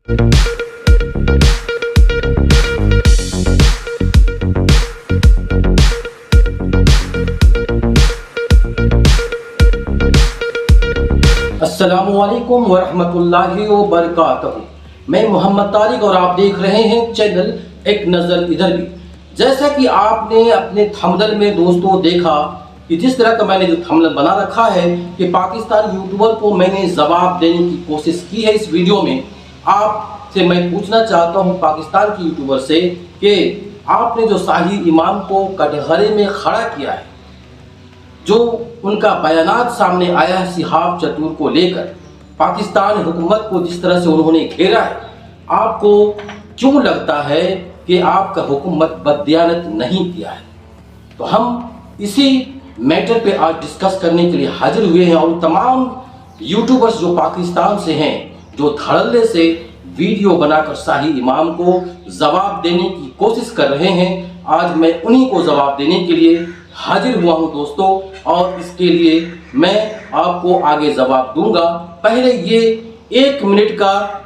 अस्सलामुअलैकुम वरहमतुल्लाहि वबरकातुहू। मैं मोहम्मद तारिक और आप देख रहे हैं चैनल एक नज़र इधर भी। जैसा कि आपने अपने थंबनेल में दोस्तों देखा कि जिस तरह का मैंने जो थंबनेल बना रखा है कि पाकिस्तान यूट्यूबर को मैंने जवाब देने की कोशिश की है इस वीडियो में। आपसे मैं पूछना चाहता हूं पाकिस्तान के यूट्यूबर से कि आपने जो शाही इमाम को कटघरे में खड़ा किया है, जो उनका बयानात सामने आया है सिहाब चतुर को लेकर, पाकिस्तान हुकूमत को जिस तरह से उन्होंने घेरा है, आपको क्यों लगता है कि आपका हुकूमत बददियानत नहीं किया है? तो हम इसी मैटर पे आज डिस्कस करने के लिए हाजिर हुए हैं और तमाम यूट्यूबर्स जो पाकिस्तान से हैं, जो धड़ल्ले से वीडियो बनाकर शाही इमाम को जवाब देने की कोशिश कर रहे हैं, आज मैं उन्हीं को जवाब देने के लिए हाजिर हुआ हूं दोस्तों। और इसके लिए मैं आपको आगे जवाब दूंगा। पहले ये 1 मिनट का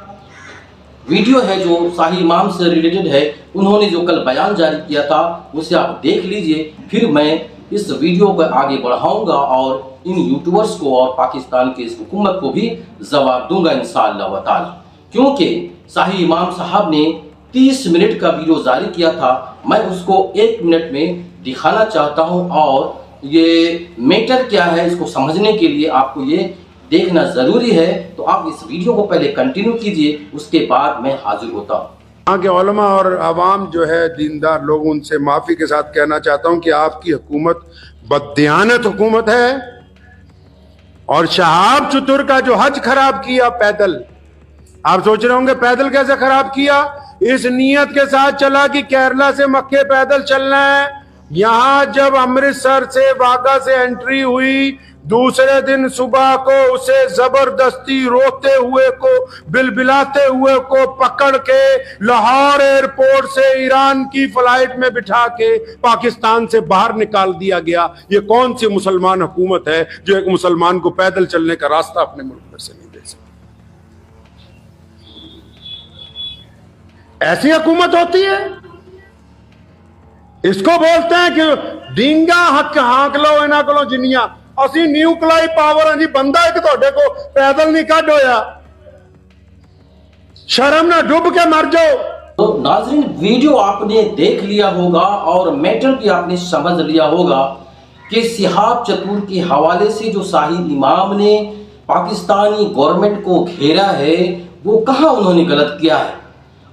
वीडियो है जो शाही इमाम से रिलेटेड है, उन्होंने जो कल बयान जारी किया था उसे आप देख लीजिए, फिर मैं इस वीडियो को आगे बढ़ाऊंगा और इन यूट्यूबर्स को और पाकिस्तान के इस हुकूमत को भी जवाब दूंगा इंशाअल्लाह ताला। क्योंकि शाही इमाम साहब ने 30 मिनट का वीडियो जारी किया था, मैं उसको 1 मिनट में दिखाना चाहता हूं और ये मैटर क्या है इसको समझने के लिए आपको ये देखना जरूरी है। तो आप इस वीडियो को पहले कंटिन्यू कीजिए, उसके बाद मैं हाजिर होता हूँ। यहाँ के उलमा और आवाम जो है दीनदार लोग, उनसे माफ़ी के साथ कहना चाहता हूँ कि आपकी हुकूमत बददियानत हुकूमत है। और शहाब चतुर का जो हज खराब किया पैदल, आप सोच रहे होंगे पैदल कैसे खराब किया? इस नीयत के साथ चला कि केरला से मक्के पैदल चलना है। यहाँ जब अमृतसर से वाघा से एंट्री हुई, दूसरे दिन सुबह को उसे जबरदस्ती रोते हुए को, बिलबिलाते हुए को पकड़ के लाहौर एयरपोर्ट से ईरान की फ्लाइट में बिठा के पाकिस्तान से बाहर निकाल दिया गया। ये कौन सी मुसलमान हुकूमत है जो एक मुसलमान को पैदल चलने का रास्ता अपने मुल्क में से नहीं दे सकती? ऐसी हुकूमत होती है? इसको बोलते हैं कि डींगा हक हाँक लो इन्हां कोलों जिन्नियां असी न्यूक्लियर पावर हैं जी, बंदा एक तुहाडे को पैदल नहीं कढ होया। शर्म ना डूब के मर जाओ। तो नाज़रीन, वीडियो आपने देख लिया होगा और मैटर भी आपने समझ लिया होगा कि सिहाब चतुर के हवाले से जो शाही इमाम ने पाकिस्तानी गवर्नमेंट को घेरा है, वो कहाँ उन्होंने गलत किया है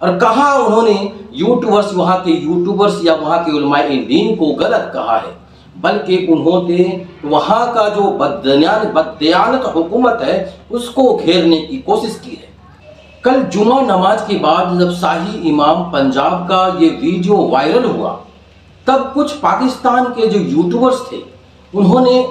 और कहाँ उन्होंने यूट्यूबर्स, वहाँ के यूट्यूबर्स या वहाँ के उलमाए दीन को गलत कहा है, बल्कि उन्होंने वहाँ का जो बददियानत हुकूमत है उसको घेरने की कोशिश की है। कल जुमा नमाज के बाद जब शाही इमाम पंजाब का ये वीडियो वायरल हुआ, तब कुछ पाकिस्तान के जो यूट्यूबर्स थे उन्होंने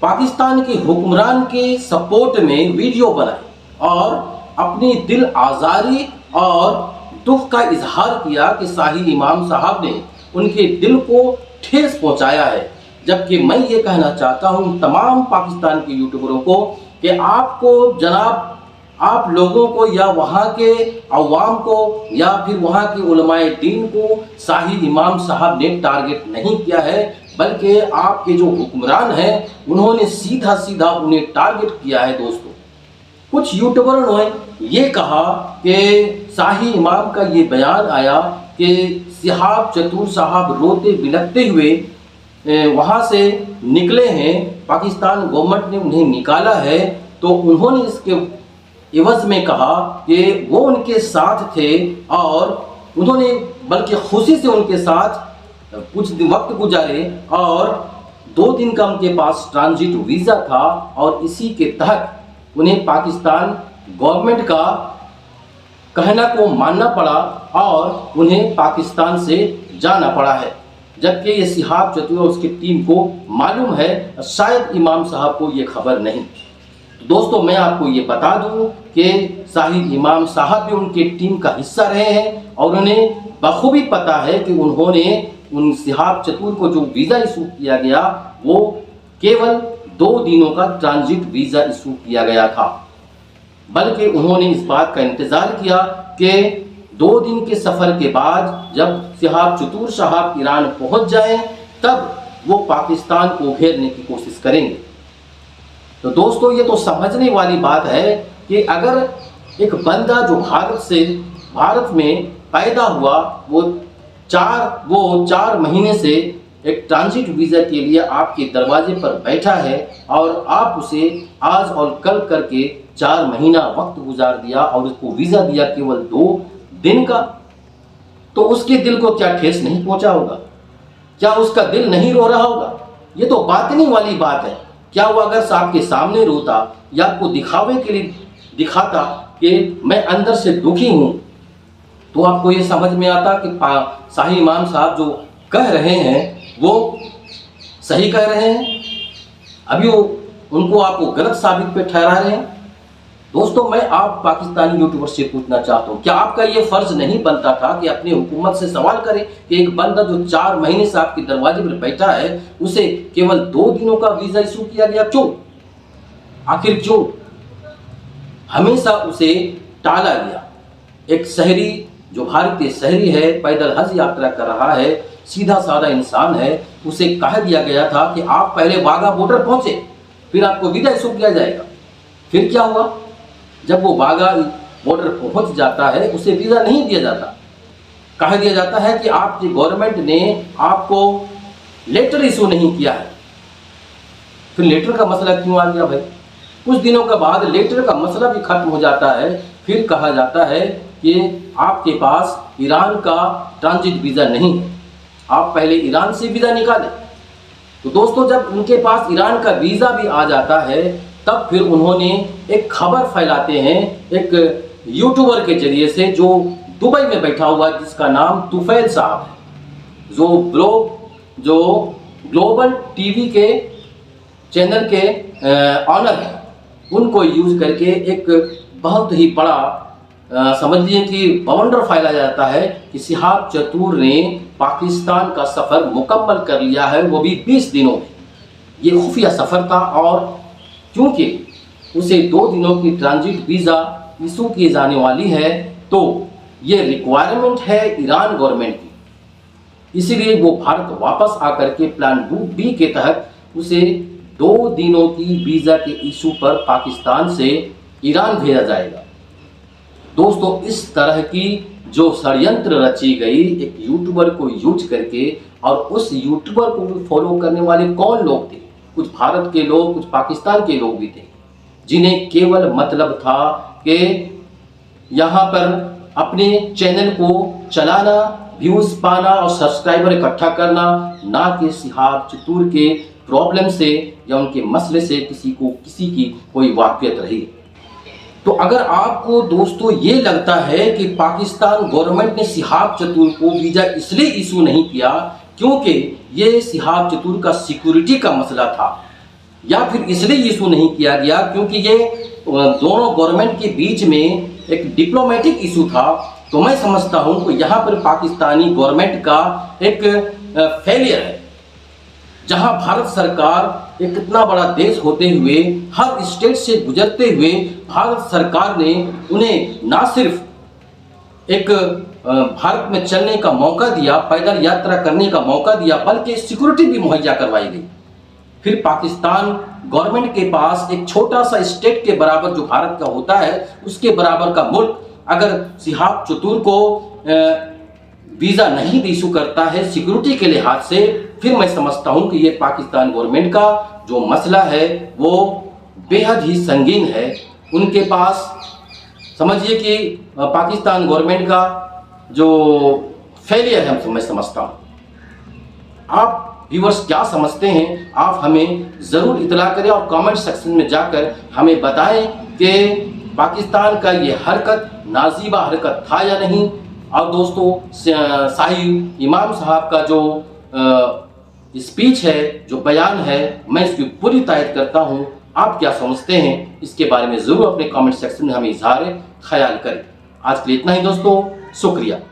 पाकिस्तान के हुक्मरान के सपोर्ट में वीडियो बनाई और अपनी दिल आज़ारी और दुख का इजहार किया कि शाही इमाम साहब ने उनके दिल को ठेस पहुंचाया है। जबकि मैं ये कहना चाहता हूं तमाम पाकिस्तान के यूट्यूबरों को कि आपको जनाब, आप लोगों को या वहाँ के अवाम को या फिर वहाँ के उलमाए दीन को शाही इमाम साहब ने टारगेट नहीं किया है, बल्कि आपके जो हुक्मरान हैं उन्होंने सीधा सीधा उन्हें टारगेट किया है। दोस्तों, कुछ यूट्यूबरों ने ये कहा कि शाही इमाम का ये बयान आया कि सिहाब चतुर साहब रोते बिलखते हुए वहाँ से निकले हैं, पाकिस्तान गवर्नमेंट ने उन्हें निकाला है, तो उन्होंने इसके एवज में कहा कि वो उनके साथ थे और उन्होंने बल्कि खुशी से उनके साथ कुछ वक्त गुजारे और 2 दिन का उनके पास ट्रांजिट वीज़ा था और इसी के तहत उन्हें पाकिस्तान गवर्नमेंट का कहना को मानना पड़ा और उन्हें पाकिस्तान से जाना पड़ा है। जबकि ये सिहाब चतुर और उसकी टीम को मालूम है, शायद इमाम साहब को ये खबर नहीं। तो दोस्तों, मैं आपको ये बता दूं कि शाही इमाम साहब भी उनकी टीम का हिस्सा रहे हैं और उन्हें बखूबी पता है कि उन्होंने उन सिहाब चतुर को जो वीज़ा इशू किया गया वो केवल 2 दिनों का ट्रांजिट वीज़ा इशू किया गया था। बल्कि उन्होंने इस बात का इंतज़ार किया कि 2 दिन के सफ़र के बाद जब सिहाब चतुर साहब ईरान पहुंच जाएं तब वो पाकिस्तान को घेरने की कोशिश करेंगे। तो दोस्तों ये तो समझने वाली बात है कि अगर एक बंदा जो भारत में पैदा हुआ वो 4 महीने से एक ट्रांजिट वीज़ा के लिए आपके दरवाजे पर बैठा है और आप उसे आज और कल करके 4 महीना वक्त गुजार दिया और उसको वीज़ा दिया केवल 2 दिन का, तो उसके दिल को क्या ठेस नहीं पहुंचा होगा? क्या उसका दिल नहीं रो रहा होगा? ये तो बातनी वाली बात है। क्या वो अगर आपके सामने रोता या आपको दिखावे के लिए दिखाता कि मैं अंदर से दुखी हूं, तो आपको ये समझ में आता कि शाही इमाम साहब जो कह रहे हैं वो सही कह रहे हैं, अभी वो उनको आपको गलत साबित पे ठहरा रहे हैं। दोस्तों मैं आप पाकिस्तानी यूट्यूबर से पूछना चाहता हूँ, क्या आपका ये फर्ज नहीं बनता था कि अपनी हुकूमत से सवाल करें कि एक बंदा जो 4 महीने से आपके दरवाजे पर बैठा है उसे केवल 2 दिनों का वीज़ा इशू किया गया? क्यों? आखिर क्यों हमेशा उसे टाला गया? एक शहरी जो भारतीय शहरी है, पैदल हज यात्रा कर रहा है, सीधा साधा इंसान है, उसे कह दिया गया था कि आप पहले वाघा बॉर्डर पहुंचे फिर आपको वीज़ा इशू किया जाएगा। फिर क्या हुआ? जब वो वाघा बॉर्डर पहुंच जाता है उसे वीज़ा नहीं दिया जाता, कह दिया जाता है कि आपकी गवर्नमेंट ने आपको लेटर इशू नहीं किया है। फिर लेटर का मसला क्यों आ गया भाई? कुछ दिनों के बाद लेटर का मसला भी खत्म हो जाता है, फिर कहा जाता है कि आपके पास ईरान का ट्रांजिट वीज़ा नहीं है, आप पहले ईरान से वीज़ा निकालें। तो दोस्तों जब उनके पास ईरान का वीज़ा भी आ जाता है तब फिर उन्होंने एक खबर फैलाते हैं एक यूट्यूबर के जरिए से जो दुबई में बैठा हुआ, जिसका नाम तुफैल साहब है, जो ग्लोबल टीवी के चैनल के ऑनर हैं। उनको यूज करके एक बहुत ही बड़ा समझ लीजिए कि बवंडर फैलाया जाता है कि सिहाब चतुर ने पाकिस्तान का सफ़र मुकम्मल कर लिया है, वो भी 20 दिनों में। ये खुफिया सफ़र था और क्योंकि उसे 2 दिनों की ट्रांजिट वीज़ा इशू की जाने वाली है तो ये रिक्वायरमेंट है ईरान गवर्नमेंट की, इसीलिए वो भारत वापस आकर के प्लान बी के तहत उसे 2 दिनों की वीज़ा के इशू पर पाकिस्तान से ईरान भेजा जाएगा। दोस्तों इस तरह की जो षड्यंत्र रची गई एक यूट्यूबर को यूज करके, और उस यूट्यूबर को फॉलो करने वाले कौन लोग थे? कुछ भारत के लोग, कुछ पाकिस्तान के लोग भी थे, जिन्हें केवल मतलब था कि यहाँ पर अपने चैनल को चलाना, व्यूज पाना और सब्सक्राइबर इकट्ठा करना, ना कि सिहाब चतुर के प्रॉब्लम से या उनके मसले से किसी की कोई वाकियत रही। तो अगर आपको दोस्तों ये लगता है कि पाकिस्तान गवर्नमेंट ने सिहाब चतुर को वीज़ा इसलिए इशू नहीं किया क्योंकि ये सिहाब चतुर का सिक्योरिटी का मसला था, या फिर इसलिए इशू नहीं किया गया क्योंकि ये दोनों गवर्नमेंट के बीच में एक डिप्लोमेटिक इशू था, तो मैं समझता हूं कि यहाँ पर पाकिस्तानी गवर्नमेंट का एक फेलियर है। जहां भारत सरकार एक इतना बड़ा देश होते हुए, हर स्टेट से गुजरते हुए भारत सरकार ने उन्हें ना सिर्फ एक भारत में चलने का मौका दिया, पैदल यात्रा करने का मौका दिया, बल्कि सिक्योरिटी भी मुहैया करवाई गई। फिर पाकिस्तान गवर्नमेंट के पास एक छोटा सा स्टेट के बराबर जो भारत का होता है उसके बराबर का मुल्क अगर सिहाब चतुर को वीज़ा नहीं इशू करता है सिक्योरिटी के लिहाज से, फिर मैं समझता हूं कि ये पाकिस्तान गवर्नमेंट का जो मसला है वो बेहद ही संगीन है। उनके पास समझिए कि पाकिस्तान गवर्नमेंट का जो फेलियर है मैं समझता हूं। आप व्यूअर्स क्या समझते हैं? आप हमें ज़रूर इतला करें और कमेंट सेक्शन में जाकर हमें बताएं कि पाकिस्तान का ये हरकत नाजीबा हरकत था या नहीं। और दोस्तों शाही इमाम साहब का जो स्पीच है, जो बयान है, मैं इसकी पूरी तायद करता हूं। आप क्या समझते हैं इसके बारे में ज़रूर अपने कमेंट सेक्शन में हमें इजहार ख्याल करें। आज के लिए इतना ही दोस्तों, शुक्रिया।